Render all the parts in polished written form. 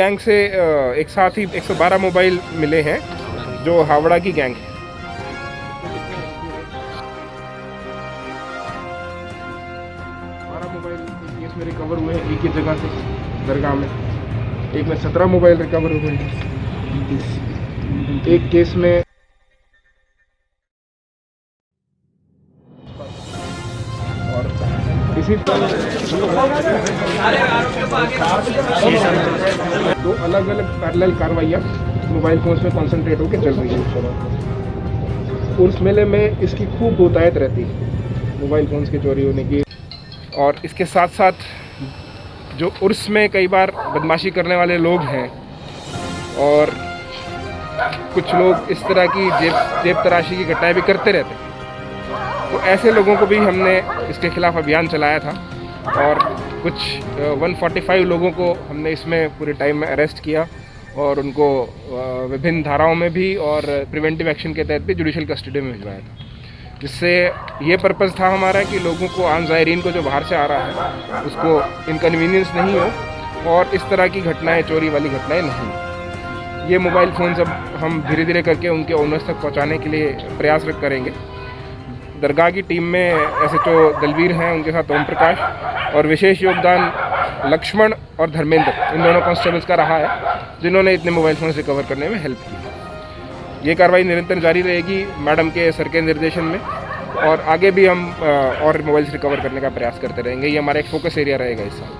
Gang से एक साथ ही 112 मोबाइल मिले हैं जो हावड़ा की गैंग है। 12 मोबाइल केस में रिकवर हुए हैं एक ही जगह से दरगाह में। एक में 17 मोबाइल रिकवर हुए हैं। एक केस में और इसी दो अलग अलग पैरेलल कार्रवाइयाँ मोबाइल फोन्स में कॉन्सेंट्रेट होकर चल रही है। उर्स मेले में इसकी खूब बहुतायत रहती है मोबाइल फोन्स की चोरी होने की। और इसके साथ साथ जो उर्स में कई बार बदमाशी करने वाले लोग हैं और कुछ लोग इस तरह की जेब तराशी की घटनाएं भी करते रहते हैं, तो ऐसे लोगों को भी हमने इसके खिलाफ अभियान चलाया था और कुछ 145 लोगों को हमने इसमें पूरे टाइम में अरेस्ट किया और उनको विभिन्न धाराओं में भी और प्रिवेंटिव एक्शन के तहत भी जुडिशल कस्टडी में भिजवाया था। जिससे ये पर्पज़ था हमारा कि लोगों को आम ज़ायरीन को जो बाहर से आ रहा है उसको इनकन्वीनियंस नहीं हो और इस तरह की घटनाएं, चोरी वाली घटनाएं नहीं। ये मोबाइल फ़ोन्स अब हम धीरे धीरे करके उनके ओनर्स तक पहुंचाने के लिए प्रयास करेंगे। दरगाह की टीम में SHO दलवीर हैं, उनके साथ ओम प्रकाश, और विशेष योगदान लक्ष्मण और धर्मेंद्र, इन दोनों कांस्टेबल्स का रहा है जिन्होंने इतने मोबाइल फ़ोन रिकवर करने में हेल्प की। ये कार्रवाई निरंतर जारी रहेगी मैडम के सर के निर्देशन में और आगे भी हम और मोबाइल्स रिकवर करने का प्रयास करते रहेंगे। ये हमारा एक फोकस एरिया रहेगा इस साल।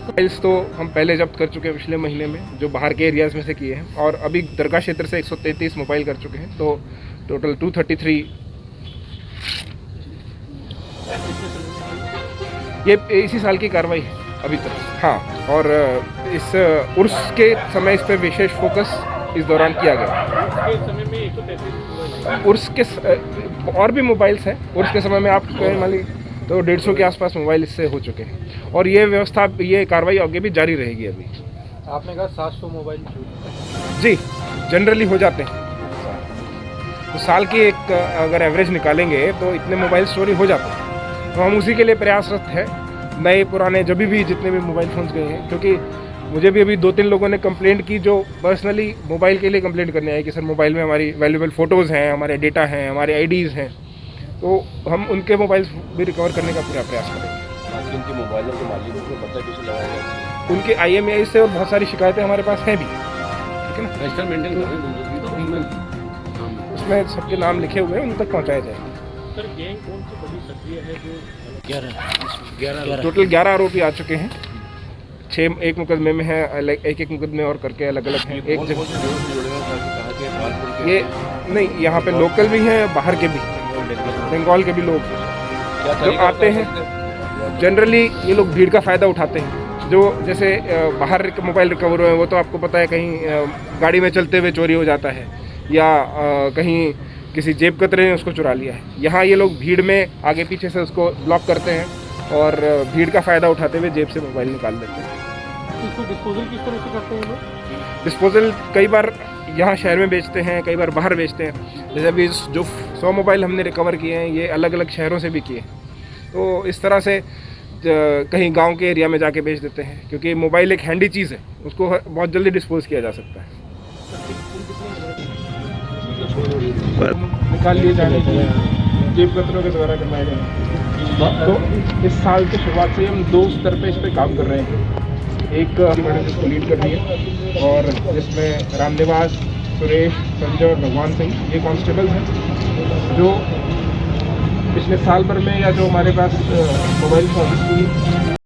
मोबाइल्स तो हम पहले जब्त कर चुके हैं पिछले महीने में, जो बाहर के एरियाज़ में से किए हैं, और अभी दरगाह क्षेत्र से 133 मोबाइल कर चुके हैं, तो टोटल 233 ये इसी साल की कार्रवाई है अभी तक। हाँ, और इस उर्स के समय इस पर विशेष फोकस इस दौरान किया गया। समय में 133 उर्स के और भी मोबाइल्स हैं। उर्स के समय में आप मान लीजिए तो 150 के आसपास मोबाइल इससे हो चुके हैं और ये व्यवस्था, ये कार्रवाई आगे भी जारी रहेगी। अभी आपने कहा 700 मोबाइल जी जनरली हो जाते हैं, तो साल की एक अगर एवरेज निकालेंगे तो इतने मोबाइल चोरी हो जाते हैं। तो हम उसी के लिए प्रयासरत हैं, नए पुराने जब भी जितने भी मोबाइल फ़ोन्स गए हैं, क्योंकि मुझे भी अभी 2-3 लोगों ने कंप्लेंट की जो पर्सनली मोबाइल के लिए कंप्लेंट करने आए कि सर मोबाइल में हमारी वैल्यूएबल फ़ोटोज़ हैं, हमारे डेटा हैं, हमारे IDs हैं, तो हम उनके मोबाइल्स भी रिकवर करने का पूरा प्रयास करेंगे। उनके मोबाइलों के मालिकों को पता कैसे लगाया जाए? उनके IMEI से और बहुत सारी शिकायतें हमारे पास हैं भी, ठीक है ना। रजिस्टर मेंटेन कर रहे हैं, उसमें सबके नाम लिखे हुए हैं, उन तक पहुँचाया जाएगा। सर गैंग कौन सी बड़ी सक्रिय है जो 11 टोटल 11 आरोपी आ चुके हैं। 6 एक मुकदमे में है, एक मुकदमे और करके अलग अलग हैं। एक जगह ये नहीं, यहाँ पे लोकल भी हैं, बाहर के भी, बंगाल के भी लोग जो आते हैं। जनरली ये लोग भीड़ का फ़ायदा उठाते हैं। जो जैसे बाहर मोबाइल रिकवर हुए हैं वो तो आपको पता है कहीं गाड़ी में चलते हुए चोरी हो जाता है, या कहीं किसी जेब कतरे ने उसको चुरा लिया है। यहाँ ये लोग भीड़ में आगे पीछे से उसको ब्लॉक करते हैं और भीड़ का फ़ायदा उठाते हुए जेब से मोबाइल निकाल लेते हैं। इसको डिस्पोजल किस तरह से करते हैं लोग? डिस्पोजल कई बार यहाँ शहर में बेचते हैं, कई बार बाहर बेचते हैं। जैसे अभी जो 100 मोबाइल हमने रिकवर किए हैं, ये अलग अलग शहरों से भी किए। तो इस तरह से कहीं गांव के एरिया में जाके बेच देते हैं, क्योंकि मोबाइल एक हैंडी चीज़ है, उसको बहुत जल्दी डिस्पोज किया जा सकता है। निकाल लिए जाने के जेब कतरों के द्वारा करवाए गए। तो इस साल की शुरुआत से हम 2 स्तर पे इस पर काम कर रहे हैं। एक मैडम इसको लीड कर रही है और जिसमें रामनिवास, सुरेश, संजय और भगवान सिंह, ये कांस्टेबल्स हैं जो पिछले साल भर में या जो हमारे पास मोबाइल सर्विस की